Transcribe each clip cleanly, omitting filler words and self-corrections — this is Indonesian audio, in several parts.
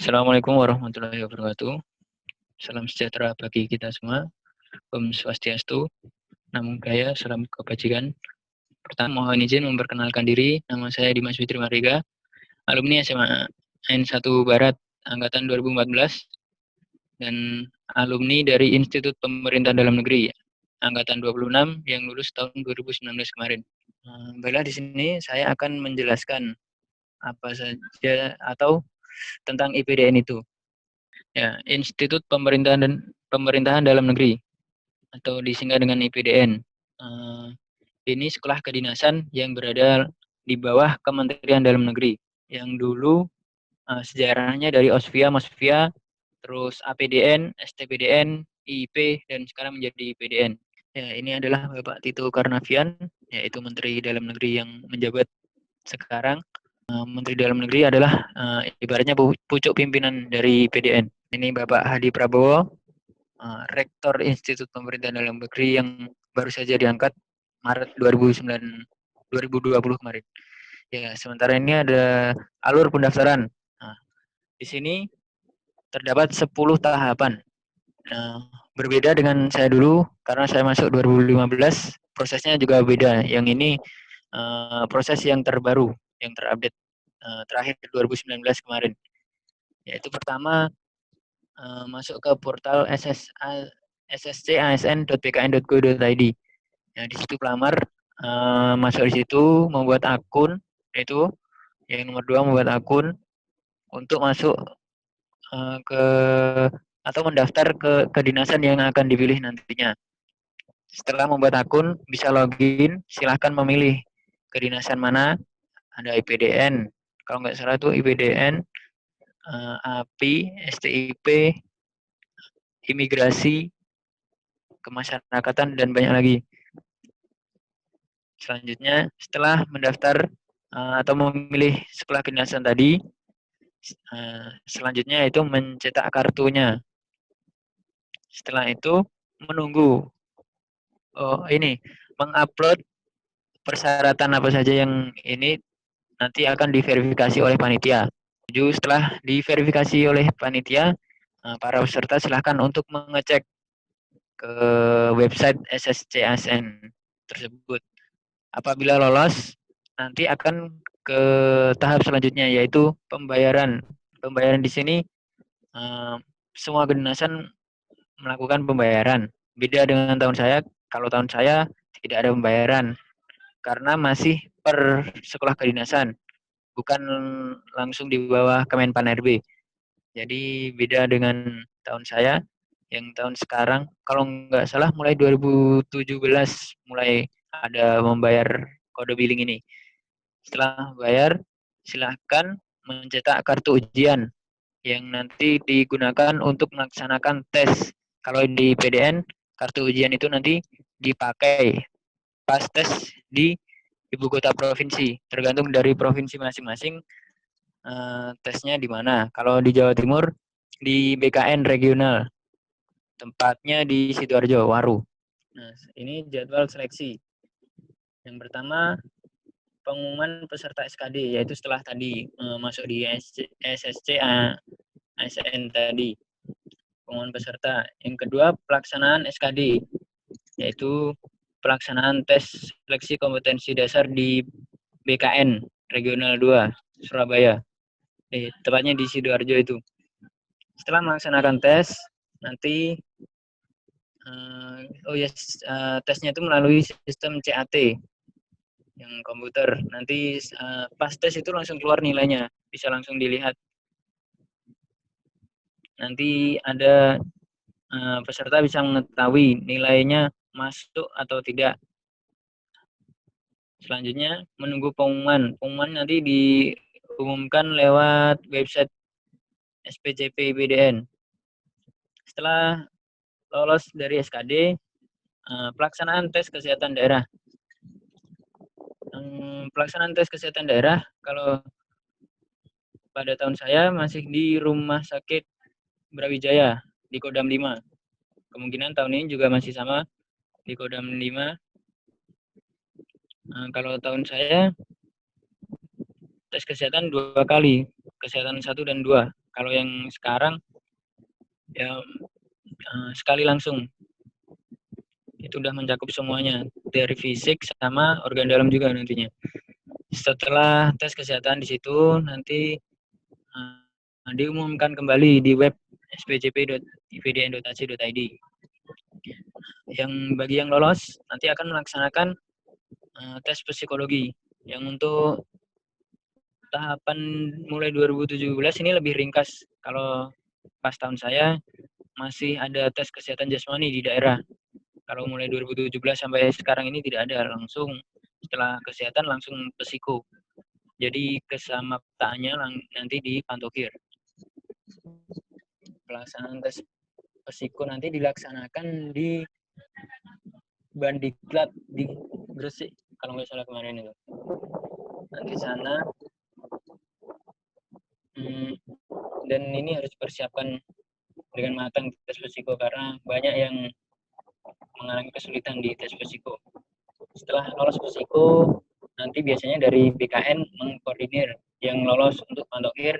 Assalamualaikum warahmatullahi wabarakatuh. Salam sejahtera bagi kita semua. Om Swastiastu, Namo Buddhaya, Salam Kebajikan. Pertama, mohon izin memperkenalkan diri. Nama saya Dimas Fitri Mariga, alumni SMA N1 Barat angkatan 2014 dan alumni dari Institut Pemerintahan Dalam Negeri angkatan 26 yang lulus tahun 2019 kemarin. Baiklah, di sini saya akan menjelaskan apa saja atau tentang IPDN itu. Ya, Institut Pemerintahan Dalam Negeri atau disingkat dengan IPDN. Ini sekolah kedinasan yang berada di bawah Kementerian Dalam Negeri. Yang dulu sejarahnya dari OSVIA, MOSVIA, terus APDN, STPDN, IP, dan sekarang menjadi IPDN. Ya, ini adalah Bapak Tito Karnavian, yaitu Menteri Dalam Negeri yang menjabat sekarang. Menteri Dalam Negeri adalah ibaratnya pucuk pimpinan dari IPDN. Ini Bapak Hadi Prabowo, Rektor Institut Pemerintahan Dalam Negeri yang baru saja diangkat Maret 2020 kemarin. Ya, sementara ini ada alur pendaftaran. Nah, di sini terdapat 10 tahapan. Berbeda dengan saya dulu karena saya masuk 2015, prosesnya juga beda. Yang ini proses yang terbaru, yang terupdate terakhir 2019 kemarin. Yaitu pertama masuk ke portal sscasn.bkn.go.id. Nah, di situ pelamar masuk di situ membuat akun, itu yang nomor 2 membuat akun untuk masuk ke atau mendaftar ke kedinasan yang akan dipilih nantinya. Setelah membuat akun, bisa login, silahkan memilih kedinasan mana. Ada IPDN, kalau nggak salah itu IPDN, API, STIP, imigrasi, kemasyarakatan, dan banyak lagi. Selanjutnya, setelah mendaftar atau memilih sekolah kedinasan tadi, selanjutnya itu mencetak kartunya. Setelah itu menunggu mengupload persyaratan apa saja yang ini nanti akan diverifikasi oleh panitia. Setelah diverifikasi oleh panitia, para peserta silahkan untuk mengecek ke website SSCASN tersebut. Apabila lolos, nanti akan ke tahap selanjutnya, yaitu pembayaran. Pembayaran di sini semua kedinasan melakukan pembayaran. Beda dengan tahun saya, kalau tahun saya tidak ada pembayaran karena masih per sekolah kedinasan, bukan langsung di bawah Kemenpan RB. Jadi beda dengan tahun saya, yang tahun sekarang kalau nggak salah mulai 2017 mulai ada membayar kode billing ini. Setelah bayar, silahkan mencetak kartu ujian yang nanti digunakan untuk melaksanakan tes. Kalau di PDN, kartu ujian itu nanti dipakai pas tes di ibu kota provinsi. Tergantung dari provinsi masing-masing tesnya di mana. Kalau di Jawa Timur, di BKN regional, tempatnya di Sidoarjo, Waru. Nah, ini jadwal seleksi. Yang pertama, pengumuman peserta SKD, yaitu setelah tadi masuk di SSC ASN tadi, pengumuman peserta. Yang kedua, pelaksanaan SKD, yaitu pelaksanaan tes seleksi kompetensi dasar di BKN Regional 2 Surabaya. Tepatnya di Sidoarjo itu. Setelah melaksanakan tes, nanti tesnya itu melalui sistem CAT yang komputer. Nanti pas tes itu langsung keluar nilainya, bisa langsung dilihat. Nanti ada peserta bisa mengetahui nilainya masuk atau tidak. Selanjutnya menunggu pengumuman. Pengumuman nanti diumumkan lewat website SPCP IPDN. Setelah lolos dari SKD, pelaksanaan tes kesehatan daerah. Pelaksanaan tes kesehatan daerah kalau pada tahun saya masih di Rumah Sakit Brawijaya di Kodam 5. Kemungkinan tahun ini juga masih sama di Kodam 5. Kalau tahun saya tes kesehatan 2 kali, kesehatan 1 dan 2. Kalau yang sekarang ya sekali langsung itu udah mencakup semuanya dari fisik sama organ dalam juga nantinya. Setelah tes kesehatan di situ nanti diumumkan kembali di web spjp.ipdn.ac.id. Yang bagi yang lolos nanti akan melaksanakan tes psikologi yang untuk tahapan mulai 2017 ini lebih ringkas. Kalau pas tahun saya masih ada tes kesehatan jasmani di daerah. Kalau mulai 2017 sampai sekarang ini tidak ada, langsung setelah kesehatan langsung psiko. Jadi kesamaptaannya nanti di Pantokir. Pelaksanaan tes psiko nanti dilaksanakan di Bandiklat di Gresik kalau nggak salah kemarin itu. Nanti sana dan ini harus dipersiapkan dengan matang tes psiko karena banyak yang mengalami kesulitan di tes psiko. Setelah lolos psiko, nanti biasanya dari BKN mengkoordinir yang lolos untuk Pantokir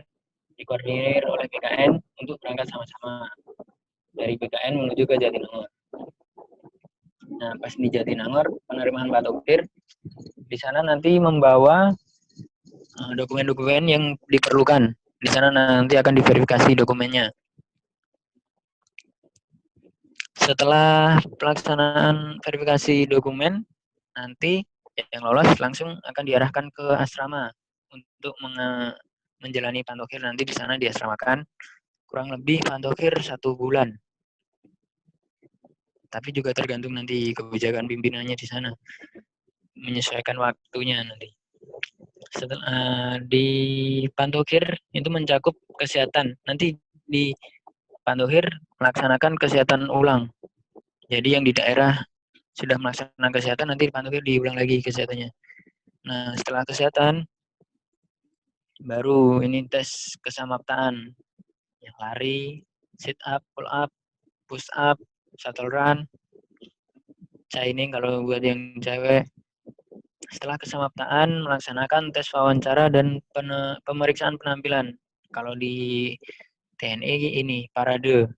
dikoordinir oleh BKN untuk berangkat sama-sama dari BKN menuju ke Jatinangor. Nah, pas di Jatinangor penerimaan Pantokir di sana nanti membawa dokumen-dokumen yang diperlukan. Di sana nanti akan diverifikasi dokumennya. Setelah pelaksanaan verifikasi dokumen, nanti yang lolos langsung akan diarahkan ke asrama untuk menjalani Pantokir. Nanti di sana diasramakan kurang lebih Pantokir 1 bulan. Tapi juga tergantung nanti kebijakan pimpinannya di sana, menyesuaikan waktunya nanti. Setelah di Pantokir itu mencakup kesehatan. Nanti di Pantokir melaksanakan kesehatan ulang. Jadi yang di daerah sudah melaksanakan kesehatan, nanti di Pantokir diulang lagi kesehatannya. Nah, setelah kesehatan baru ini tes kesamaptaan. Yang lari, sit up, pull up, push up, shuttle run, shining kalau buat yang cewek. Setelah kesamaptaan melaksanakan tes wawancara dan pemeriksaan penampilan. Kalau di TNI ini parade.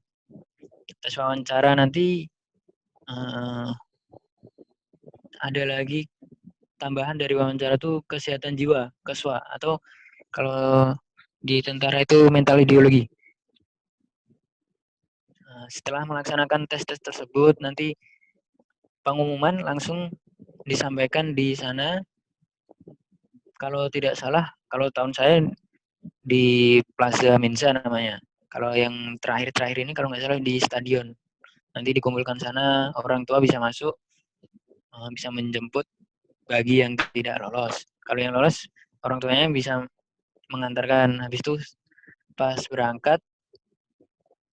Tes wawancara nanti ada lagi tambahan dari wawancara tuh kesehatan jiwa, keswa, atau kalau di tentara itu mental ideologi. Setelah melaksanakan tes-tes tersebut, nanti pengumuman langsung disampaikan di sana. Kalau tidak salah, kalau tahun saya di Plaza Minsa namanya. Kalau yang terakhir-terakhir ini kalau nggak salah di stadion. Nanti dikumpulkan sana, orang tua bisa masuk, bisa menjemput bagi yang tidak lolos. Kalau yang lolos, orang tuanya bisa mengantarkan. Habis itu pas berangkat,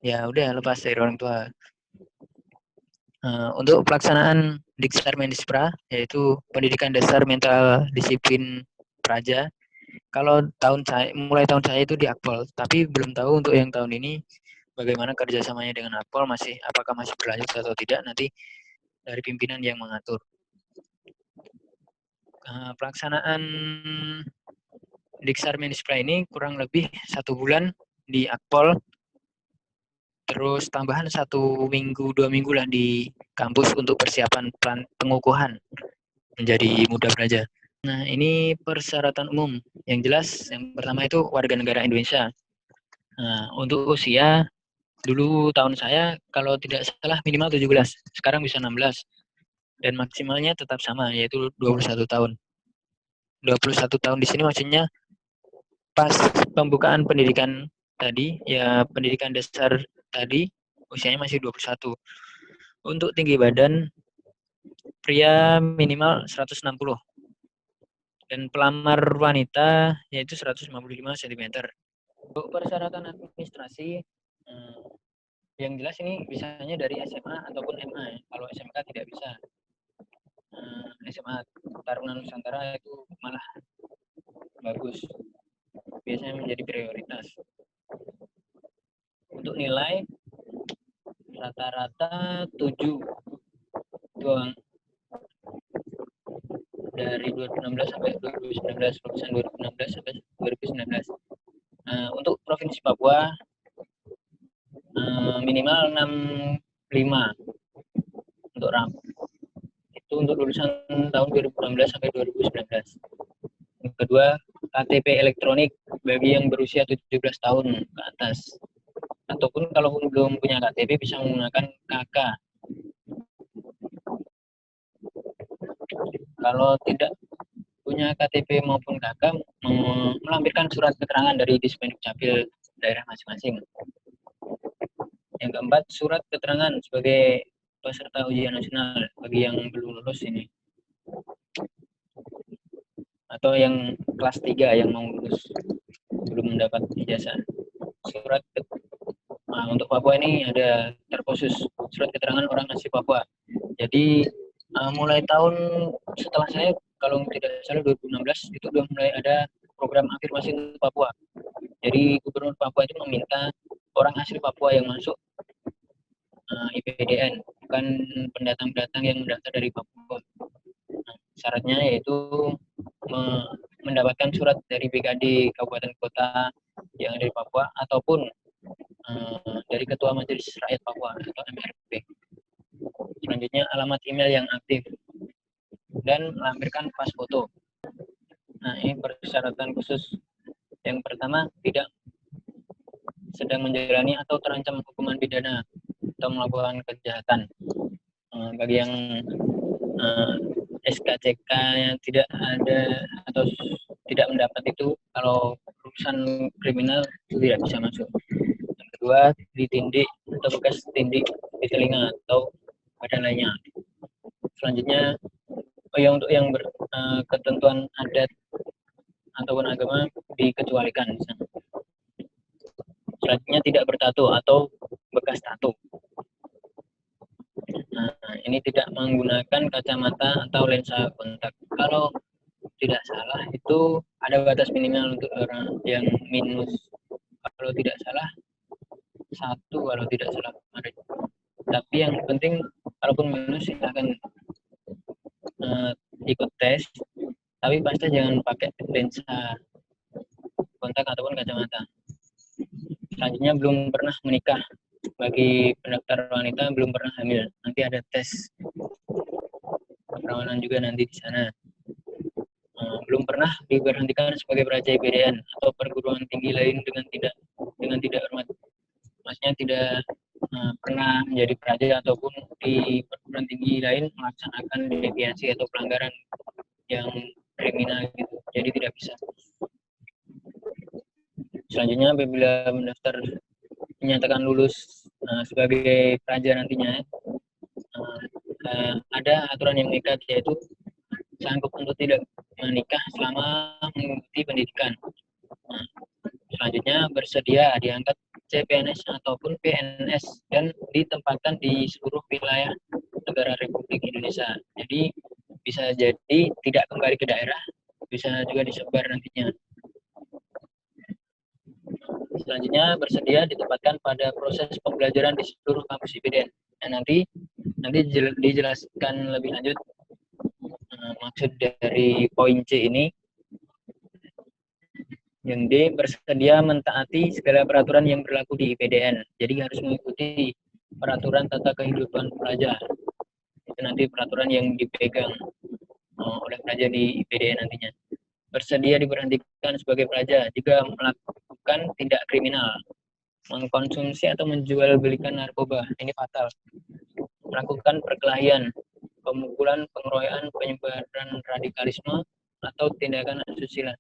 ya udah lepas dari orang tua. Untuk pelaksanaan Diksar Mendispra, yaitu pendidikan dasar mental disiplin praja. Kalau mulai tahun saya itu di Akpol, tapi belum tahu untuk yang tahun ini bagaimana kerjasamanya dengan Akpol, apakah masih berlanjut atau tidak, nanti dari pimpinan yang mengatur. Pelaksanaan Diksar Mendispra ini kurang lebih 1 bulan di Akpol, terus tambahan 1 minggu 2 minggu lah di kampus untuk persiapan pengukuhan menjadi muda praja. Nah, ini persyaratan umum. Yang jelas, yang pertama itu warga negara Indonesia. Nah, untuk usia, dulu tahun saya kalau tidak salah minimal 17, sekarang bisa 16. Dan maksimalnya tetap sama, yaitu 21 tahun. 21 tahun di sini maksudnya pas pembukaan pendidikan tadi, ya pendidikan dasar tadi, usianya masih 21. Untuk tinggi badan, pria minimal 160. Dan pelamar wanita yaitu 155 cm. Untuk persyaratan administrasi, yang jelas ini bisanya dari SMA ataupun MA. Kalau SMK tidak bisa. SMA Taruna Nusantara itu malah bagus. Biasanya menjadi prioritas. Untuk nilai rata-rata 7 doang. Dari 2016 sampai 2019, lulusan 2016 sampai 2019. Untuk provinsi Provinsi Papua minimal 65 untuk RAM. Itu untuk lulusan tahun 2016 sampai 2019. Yang kedua, KTP elektronik bagi yang berusia 17 tahun ke atas. Ataupun kalau belum punya KTP bisa menggunakan KK. Kalau tidak punya KTP maupun KK, melampirkan surat keterangan dari Dispendik Capil daerah masing-masing. Yang keempat, surat keterangan sebagai peserta ujian nasional bagi yang belum lulus ini. Atau yang kelas 3 yang mau lulus belum mendapat ijazah. Surat untuk Papua ini ada terkhusus surat keterangan orang asli Papua. Jadi mulai tahun setelah saya, kalau tidak salah 2016 itu sudah mulai ada program afirmasi untuk Papua. Jadi Gubernur Papua itu meminta orang asli Papua yang masuk IPDN, bukan pendatang-pendatang yang mendaftar dari Papua. Nah, syaratnya yaitu mendapatkan surat dari BKD Kabupaten Kota yang ada di Papua ataupun dari Ketua Majelis Rakyat Papua atau MRP. Selanjutnya alamat email yang aktif dan melampirkan pas foto. Nah, ini persyaratan khusus. Yang pertama, tidak sedang menjalani atau terancam hukuman pidana atau melakukan kejahatan. Bagi yang SKCK yang tidak ada atau tidak mendapat itu, kalau urusan kriminal itu tidak bisa masuk. Yang kedua, ditindik atau bekas tindik di telinga atau badan lainnya. Selanjutnya, untuk yang ketentuan adat ataupun agama dikecualikan. Selanjutnya, tidak bertato atau bekas tato. Nah, ini tidak menggunakan kacamata atau lensa kontak. Kalau tidak salah itu ada batas minimal untuk orang yang minus. Kalau tidak salah 1, kalau tidak salah kemarin. Tapi yang penting kalaupun minus silahkan ikut tes. Tapi pasti jangan pakai lensa kontak ataupun kacamata. Selanjutnya, belum pernah menikah. Bagi pendaftar wanita belum pernah hamil, nanti ada tes keperawanan juga nanti di sana. Belum pernah diberhentikan sebagai praja IPDN atau perguruan tinggi lain dengan tidak hormat. Maksudnya tidak pernah menjadi praja ataupun di perguruan tinggi lain melaksanakan deviasi atau pelanggaran yang kriminal gitu. Jadi tidak bisa. Selanjutnya, apabila mendaftar menyatakan lulus sebagai praja nantinya, ada aturan yang mengikat, yaitu sanggup untuk tidak menikah selama mengikuti pendidikan. Selanjutnya, bersedia diangkat CPNS ataupun PNS dan ditempatkan di seluruh wilayah negara Republik Indonesia. Jadi bisa jadi tidak kembali ke daerah, bisa juga disebar nantinya. Selanjutnya, bersedia ditempatkan pada proses pembelajaran di seluruh kampus IPDN. Nah, nanti dijelaskan lebih lanjut maksud dari poin C ini. Yang D, bersedia mentaati segala peraturan yang berlaku di IPDN. Jadi harus mengikuti peraturan tata kehidupan pelajar. Itu nanti peraturan yang dipegang oleh pelajar di IPDN nantinya. Bersedia diberhentikan sebagai pelajar jika melakukan tindak kriminal, mengkonsumsi atau menjual belikan narkoba, ini fatal, melakukan perkelahian, pemukulan, pengeroyokan, penyebaran radikalisme, atau tindakan asusila.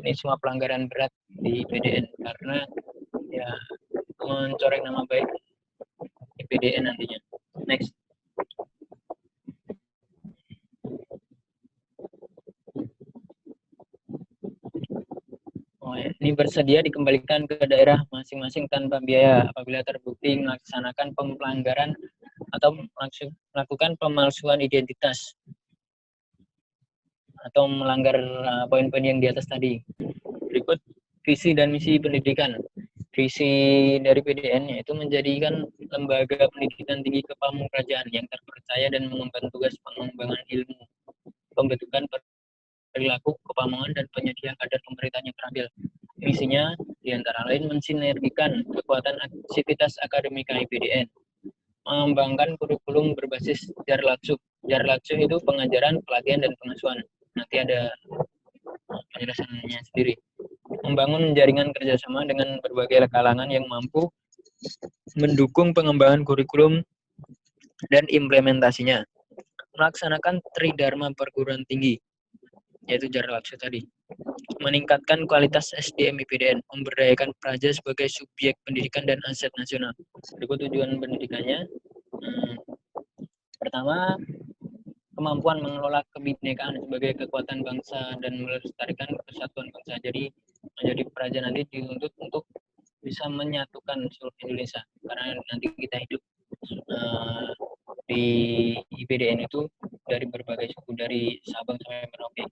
Ini semua pelanggaran berat di IPDN karena ya mencoreng nama baik IPDN nantinya. Next. Ini bersedia dikembalikan ke daerah masing-masing tanpa biaya apabila terbukti melaksanakan pelanggaran atau melakukan pemalsuan identitas atau melanggar poin-poin yang di atas tadi. Berikut visi dan misi pendidikan. Visi dari PDN yaitu menjadikan lembaga pendidikan tinggi kepemudaan yang terpercaya dan mengemban tugas pengembangan ilmu, pembentukan perilaku, kepahaman, dan penyedia kader pemerintahan yang terampil. Misinya Di antara lain mensinergikan kekuatan aktivitas akademika IPDN, mengembangkan kurikulum berbasis Jarlatsu. Jarlatsu itu pengajaran, pelatihan, dan pengasuhan. Nanti ada penjelasannya sendiri. Membangun jaringan kerjasama dengan berbagai kalangan yang mampu mendukung pengembangan kurikulum dan implementasinya. Melaksanakan Tridharma perguruan tinggi, yaitu Jarlatsu tadi. Meningkatkan kualitas SDM IPDN, memberdayakan praja sebagai subjek pendidikan dan aset nasional. Berikut tujuan pendidikannya. Pertama, kemampuan mengelola kebinekaan sebagai kekuatan bangsa dan melestarikan kesatuan bangsa. Jadi menjadi praja nanti dituntut untuk bisa menyatukan seluruh Indonesia, karena nanti kita hidup di IPDN itu dari berbagai suku, dari Sabang sampai Merauke.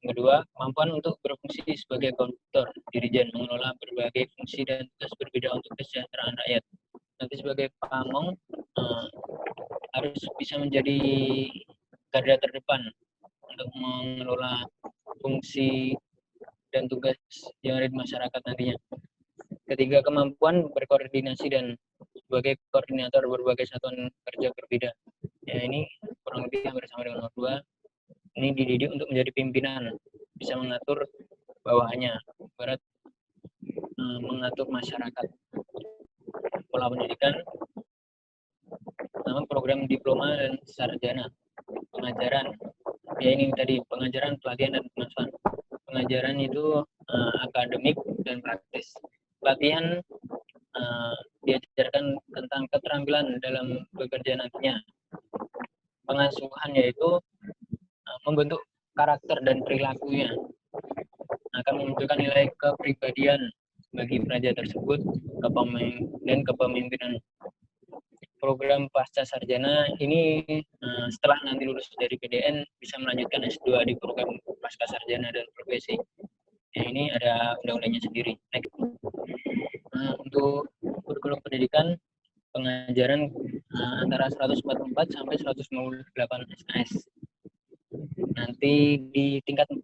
Kedua, kemampuan untuk berfungsi sebagai konduktor, dirijen, mengelola berbagai fungsi dan tugas berbeda untuk kesejahteraan rakyat. Nanti sebagai pamong harus bisa menjadi garda terdepan untuk mengelola fungsi dan tugas yang ada di masyarakat nantinya. Ketiga, kemampuan berkoordinasi dan sebagai koordinator berbagai satuan kerja berbeda. Ya, ini kurang lebih hampir sama dengan nomor 2. Ini dididik untuk menjadi pimpinan, bisa mengatur bawahannya, barat mengatur masyarakat. Pola pendidikan, pertama program diploma dan sarjana. Pengajaran, ya ini tadi pengajaran, pelatihan, dan pengasuhan. Pengajaran itu akademik dan praktis. Pelatihan diajarkan tentang keterampilan dalam bekerja nantinya. Pengasuhan yaitu membentuk karakter dan perilakunya, akan memunculkan nilai kepribadian bagi praja tersebut dan kepemimpinan. Program pasca sarjana ini setelah nanti lulus dari PDN bisa melanjutkan S2 di program pasca sarjana dan profesi. Ya, ini ada undang-undangnya sendiri. Untuk kurikulum pendidikan pengajaran antara 144 sampai 158 SKS. Nanti di tingkat 4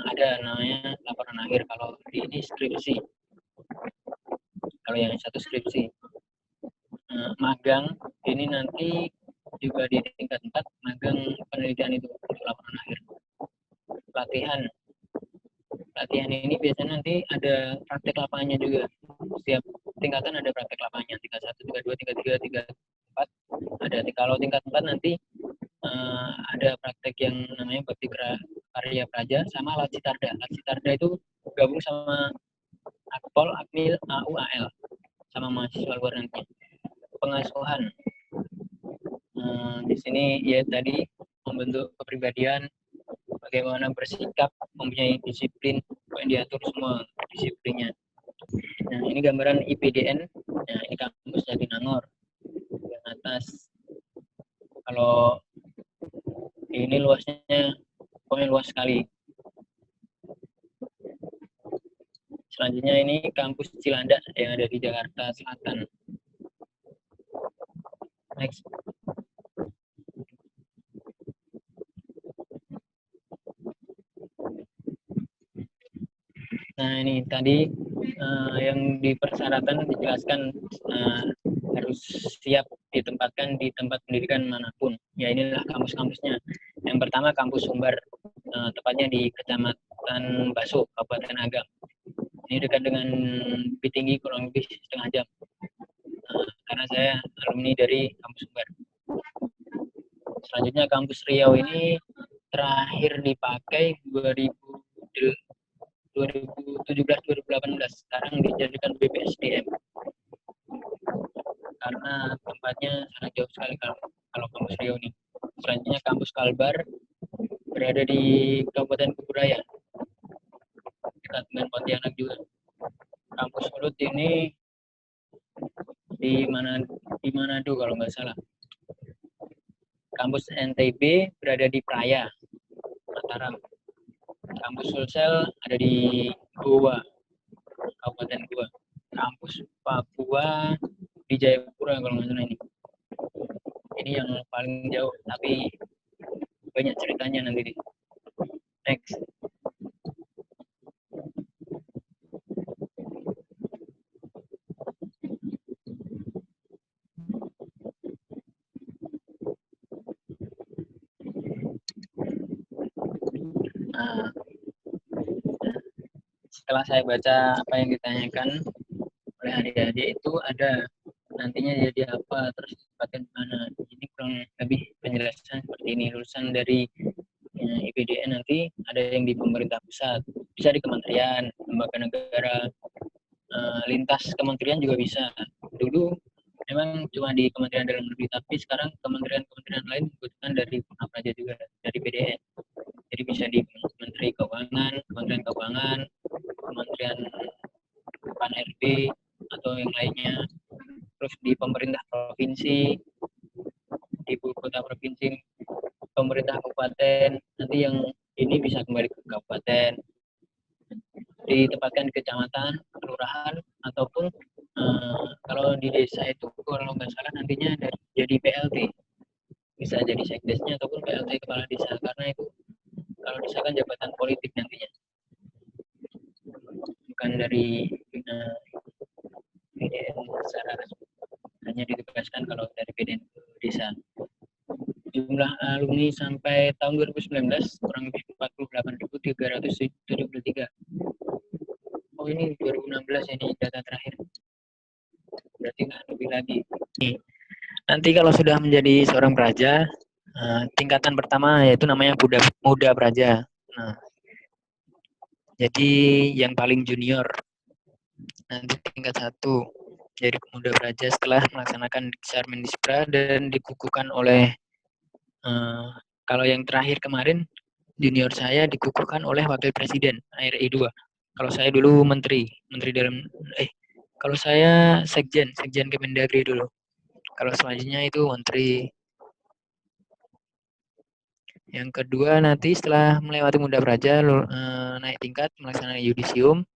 ada namanya laporan akhir, kalau ini skripsi. Kalau yang satu skripsi. Magang ini nanti juga di tingkat 4, magang penelitian itu untuk laporan akhir. Pelatihan ini biasanya nanti ada praktek lapangannya juga. Setiap tingkatan ada praktek lapangannya, tingkat 1, tingkat 2, tingkat 3, tingkat 4 ada. Kalau tingkat 4 nanti ada praktek yang namanya bakti karya praja sama Latsitarda. Latsitarda itu gabung sama Akpol, Akmil, AU, AL sama mahasiswa luar nanti. Pengasuhan di sini ya tadi membentuk kepribadian, bagaimana bersikap, mempunyai disiplin, yang diatur semua disiplinnya. Nah, ini gambaran IPDN. Nah, ini kampus Jatinangor. Yang atas, kalau ini luasnya pokoknya luas sekali. Selanjutnya ini kampus Cilandak yang ada di Jakarta Selatan. Next. Nah, ini tadi yang di persyaratan dijelaskan harus siap ditempatkan di tempat pendidikan manapun. Ya, inilah kampus-kampusnya. Yang pertama kampus Sumbar, tepatnya di Kecamatan Baso, Kabupaten Agam. Ini dekat dengan Bukit Tinggi, kurang lebih setengah jam. Karena saya alumni dari kampus Sumbar. Selanjutnya kampus Riau ini terakhir dipakai 2017-2018. Sekarang dijadikan BPSDM. Karena tempatnya sangat jauh sekali kalau kampus Riau ini. Selanjutnya kampus Kalbar berada di Kabupaten Kuburaya, dekat dengan Pontianak juga. Kampus Sulut ini di Manado kalau nggak salah. Kampus NTB berada di Praia, Mataram. Kampus Sulsel ada di Goa, Kabupaten Goa. Kampus Papua di Jayapura kalau nggak salah ini. Ini yang paling jauh, tapi banyak ceritanya nanti. Next. Nah, setelah saya baca apa yang ditanyakan oleh adik-adik itu ada nantinya jadi apa, terus ditempatkan di mana. Ini kurang lebih penjelasan seperti ini. Lulusan dari IPDN nanti ada yang di pemerintah pusat, bisa di kementerian, lembaga negara, lintas kementerian juga bisa. Dulu memang cuma di Kementerian Dalam Negeri, tapi sekarang kementerian-kementerian lain membutuhkan dari Praja juga, dari PDN. Jadi bisa di Menteri Keuangan, Kementerian Keuangan, Kementerian PAN-RB, atau yang lainnya. Terus di pemerintah provinsi, di ibu kota provinsi, pemerintah kabupaten, nanti yang ini bisa kembali ke kabupaten, ditempatkan di kecamatan, kelurahan, ataupun kalau di desa itu kalau nggak salah nantinya jadi PLT, bisa jadi sekdesnya ataupun PLT kepala desa, karena itu kalau desa kan jabatan politik nantinya, bukan dari PDN secara resmi, hanya ditugaskan kalau dari PDN ke desa. Jumlah alumni sampai tahun 2019 kurang lebih 48.373. Oh, ini 2016 ini data terakhir. Berarti nggak lebih lagi. Nih, nanti kalau sudah menjadi seorang praja, tingkatan pertama yaitu namanya muda praja. Nah, jadi yang paling junior nanti tingkat 1 jadi muda praja setelah melaksanakan Diksar Mendispra dan dikukuhkan oleh kalau yang terakhir kemarin junior saya dikukuhkan oleh Wakil Presiden RI 2. Kalau saya dulu menteri dalam kalau saya sekjen Kemendagri dulu. Kalau selanjutnya itu menteri. Yang kedua nanti setelah melewati muda praja naik tingkat melaksanakan yudisium,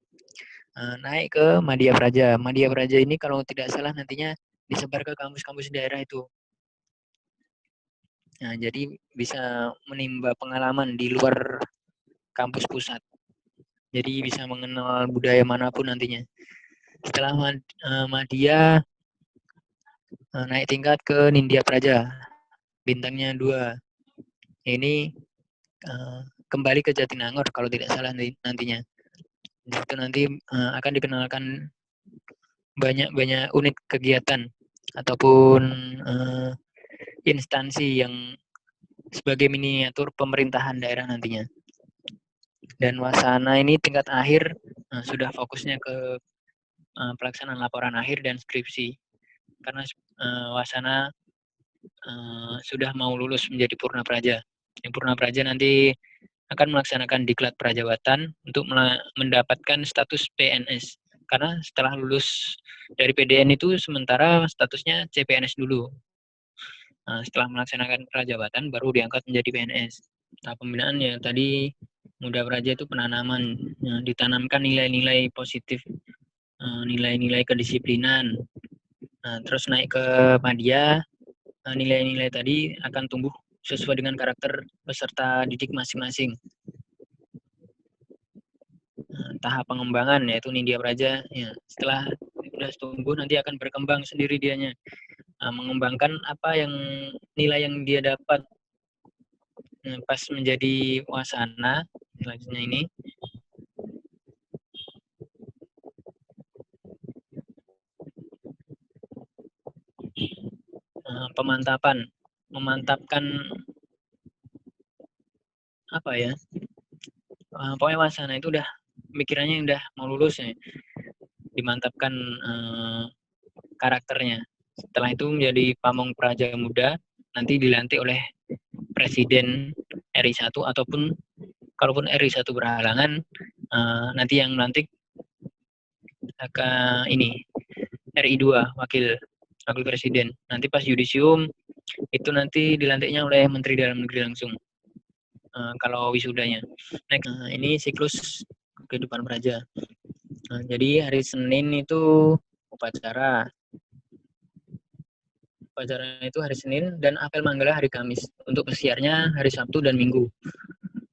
naik ke Madya Praja. Madya Praja ini kalau tidak salah nantinya disebar ke kampus-kampus daerah itu. Nah, jadi bisa menimba pengalaman di luar kampus pusat. Jadi bisa mengenal budaya manapun nantinya. Setelah Madya naik tingkat ke Nindya Praja. Bintangnya 2. Ini kembali ke Jatinangor kalau tidak salah nantinya. Di situ nanti akan dikenalkan banyak unit kegiatan ataupun instansi yang sebagai miniatur pemerintahan daerah nantinya. Dan Wasana ini tingkat akhir sudah fokusnya ke pelaksanaan laporan akhir dan skripsi. Karena Wasana sudah mau lulus menjadi Purna Praja. Yang Purna Praja nanti akan melaksanakan diklat prajabatan untuk mendapatkan status PNS. Karena setelah lulus dari PDN itu sementara statusnya CPNS dulu. Setelah melaksanakan prajabatan baru diangkat menjadi PNS. Tahap pembinaan ya tadi muda praja itu penanaman, ditanamkan nilai-nilai positif, nilai-nilai kedisiplinan. Terus naik ke Madya, nilai-nilai tadi akan tumbuh sesuai dengan karakter peserta didik masing-masing. Tahap pengembangan yaitu Nindya Praja, ya, setelah sudah tumbuh nanti akan berkembang sendiri dianya, mengembangkan apa yang nilai yang dia dapat pas menjadi Wasana. Selanjutnya ini pemantapan, memantapkan apa ya, pokoknya Wasana itu udah pikirannya udah mau lulus ya, dimantapkan karakternya. Setelah itu menjadi pamong praja muda, nanti dilantik oleh Presiden RI 1 ataupun kalaupun RI 1 berhalangan, nanti yang melantik ini RI 2 wakil presiden. Nanti pas yudisium itu nanti dilantiknya oleh Menteri Dalam Negeri langsung. Kalau wisudanya. Ini siklus kehidupan praja. Jadi hari Senin itu upacara itu hari Senin dan apel manggala hari Kamis. Untuk pesiarnya hari Sabtu dan Minggu.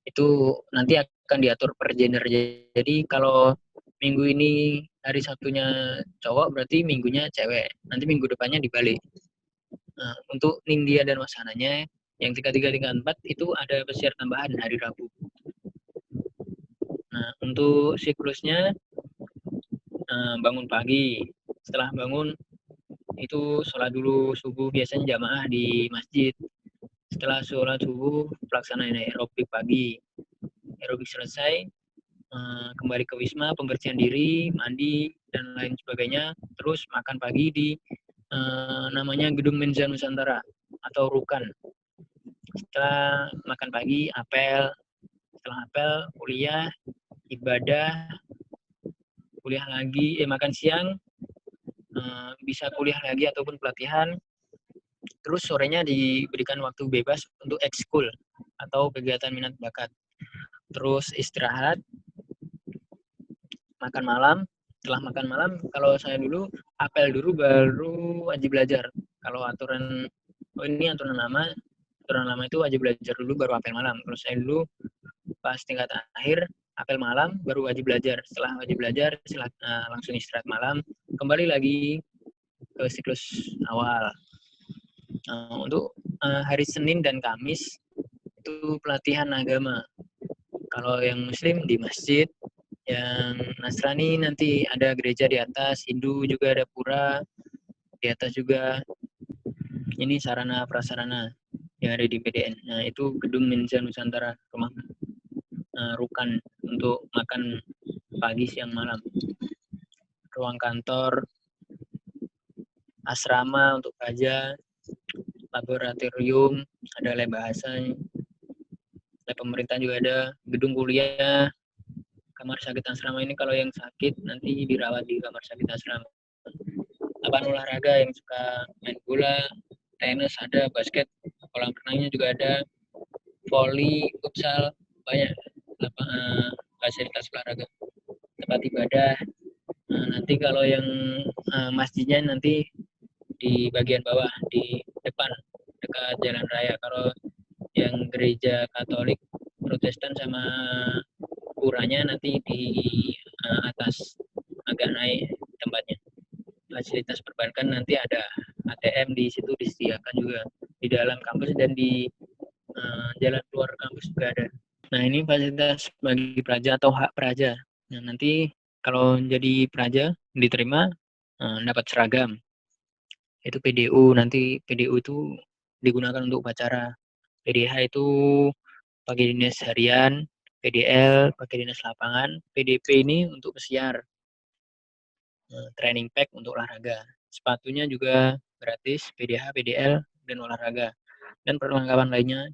Itu nanti akan diatur per gender. Jadi kalau minggu ini hari Sabtunya cowok berarti minggunya cewek. Nanti minggu depannya dibalik. Untuk Nindya dan Wasananya yang 3, 3, 4 itu ada pesiar tambahan hari Rabu. Untuk siklusnya bangun pagi. Setelah bangun itu sholat dulu subuh, biasanya jamaah di masjid. Setelah sholat subuh pelaksanaan aerobik pagi. Aerobik selesai, kembali ke wisma, pembersihan diri, mandi dan lain sebagainya. Terus makan pagi di namanya Gedung Menza Nusantara atau Rukan. Setelah makan pagi apel, setelah apel kuliah, ibadah, kuliah lagi, makan siang, bisa kuliah lagi ataupun pelatihan. Terus sorenya diberikan waktu bebas untuk ekskul atau kegiatan minat bakat. Terus istirahat, makan malam. Setelah makan malam, kalau saya dulu apel dulu baru wajib belajar. Kalau ini aturan lama itu wajib belajar dulu baru apel malam. Kalau saya dulu pas tingkat akhir apel malam baru wajib belajar. Setelah wajib belajar langsung istirahat malam, kembali lagi ke siklus awal. Untuk hari Senin dan Kamis itu pelatihan agama. Kalau yang Muslim di masjid, yang Nasrani nanti ada gereja di atas, Hindu juga ada pura di atas juga. Ini sarana prasarana yang ada di PDN. Nah itu Gedung Menza Nusantara, rumah Rukan untuk makan pagi, siang, malam. Ruang kantor, asrama untuk praja, laboratorium, ada lab bahasa, lab pemerintah juga ada, gedung kuliah, kamar sakit asrama ini kalau yang sakit nanti dirawat di kamar sakit asrama. Lapangan olahraga yang suka main bola, tenis ada, basket, kolam renangnya juga ada, volley, futsal, banyak fasilitas olahraga. Tempat ibadah, nanti kalau yang masjidnya nanti di bagian bawah, di depan, dekat jalan raya. Kalau yang gereja Katolik, Protestan sama puranya nanti di atas, agak naik tempatnya. Fasilitas perbankan nanti ada ATM di situ disediakan juga di dalam kampus dan di jalan keluar kampus juga ada. Nah ini fasilitas bagi praja atau hak praja. Nah nanti kalau jadi praja diterima dapat seragam. Itu PDU, nanti PDU itu digunakan untuk upacara. PDH itu pakai dinas harian, PDL pakai dinas lapangan, PDP ini untuk pesiar, training pack untuk olahraga. Sepatunya juga gratis, PDH, PDL, dan olahraga. Dan perlengkapan lainnya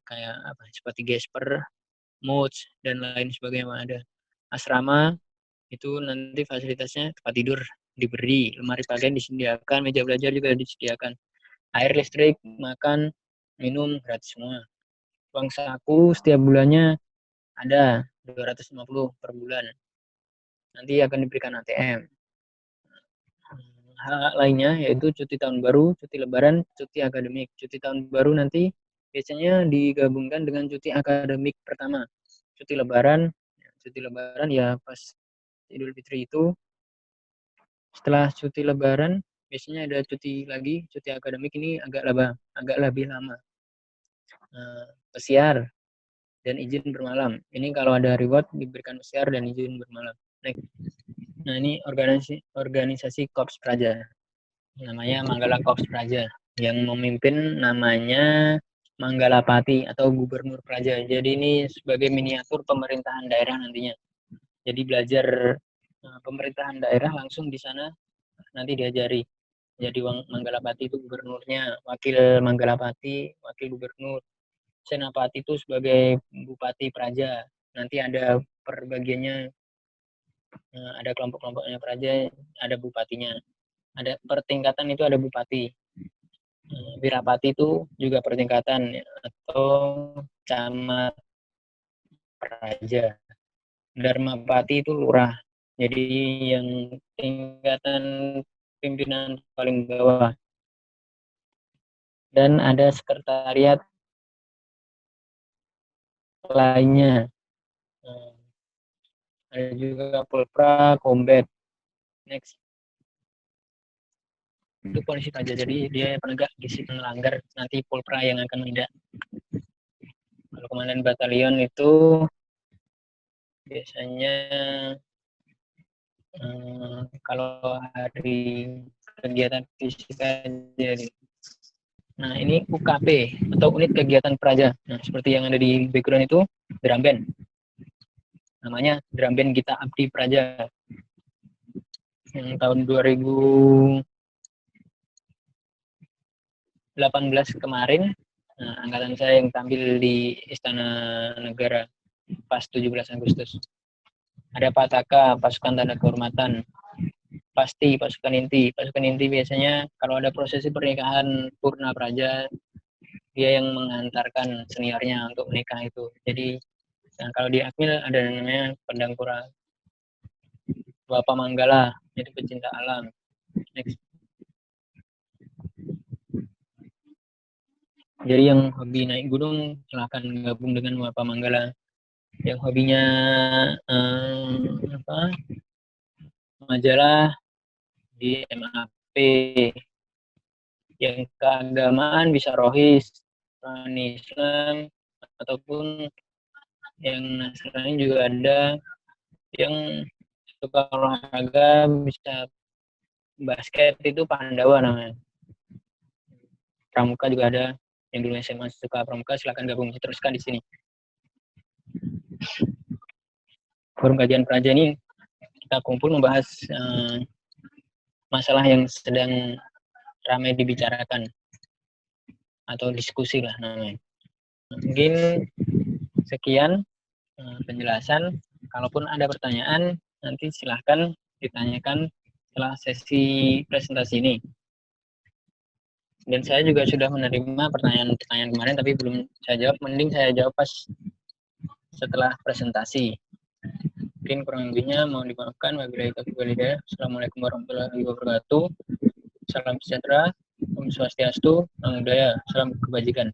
kayak apa seperti gesper, moods, dan lain sebagainya ada. Asrama itu nanti fasilitasnya tempat tidur diberi, lemari pakaian disediakan, meja belajar juga disediakan. Air, listrik, makan, minum gratis semua. Uang saku setiap bulannya ada 250 per bulan. Nanti akan diberikan ATM. Hak lainnya yaitu cuti tahun baru, cuti lebaran, cuti akademik. Cuti tahun baru nanti biasanya digabungkan dengan cuti akademik pertama. Cuti lebaran ya pas Idul Fitri itu. Setelah cuti lebaran biasanya ada cuti lagi, cuti akademik ini agak lebih lama. Pesiar dan izin bermalam. Ini kalau ada reward diberikan pesiar dan izin bermalam. Nah ini organisasi Korps Praja. Namanya Manggala Korps Praja. Yang memimpin namanya Manggalapati atau Gubernur Praja. Jadi ini sebagai miniatur pemerintahan daerah nantinya. Jadi belajar pemerintahan daerah langsung di sana nanti diajari. Jadi Manggalapati itu gubernurnya, wakil Manggalapati, wakil gubernur. Senapati itu sebagai bupati Praja. Nanti ada perbagiannya, ada kelompok-kelompoknya Praja, ada bupatinya. Ada pertingkatan itu ada bupati. Wirapati itu juga pertingkatan atau camat Praja. Dharmapati itu lurah. Jadi yang tingkatan pimpinan paling bawah. Dan ada sekretariat lainnya. Ada juga Polpra, Kombet. Next. Itu polisi saja. Jadi dia penegak disiplin melanggar, nanti Polpra yang akan menindak. Kalau komandan batalion itu biasanya kalau hari kegiatan fisik aja. Nah, ini UKP atau unit kegiatan praja. Nah, seperti yang ada di background itu drum band. Namanya drum band Gita Abdi Praja. Yang tahun 2018 kemarin, angkatan saya yang tampil di Istana Negara pas 17 Agustus. Ada Pataka, pasukan tanda kehormatan. Pasti pasukan inti. Pasukan inti biasanya kalau ada prosesi pernikahan Purna Praja, dia yang mengantarkan seniornya untuk menikah itu. Jadi kalau di Akmil ada namanya Pendangkura Bapak Manggala, itu pecinta alam. Next. Jadi yang hobi naik gunung silahkan gabung dengan Bapak Manggala. Yang hobinya majalah di MAP. Yang keagamaan bisa Rohis, Islam, ataupun yang Nasrani juga ada. Yang suka olahraga bisa basket itu Pandawa namanya. Pramuka juga ada. Yang dulu SMA suka pramuka silakan gabung teruskan di sini. Forum kajian praja ini kita kumpul membahas masalah yang sedang ramai dibicarakan atau diskusi lah namanya. Mungkin sekian penjelasan. Kalaupun ada pertanyaan nanti silahkan ditanyakan setelah sesi presentasi ini. Dan saya juga sudah menerima pertanyaan-pertanyaan kemarin tapi belum saya jawab. Mending saya jawab pas setelah presentasi. Mungkin kurang lebihnya mohon dimaafkan. Wabillahi taufiq wal hidayah. Assalamualaikum warahmatullahi wabarakatuh. Salam sejahtera, Om Swastiastu, Namo Buddhaya, salam kebajikan.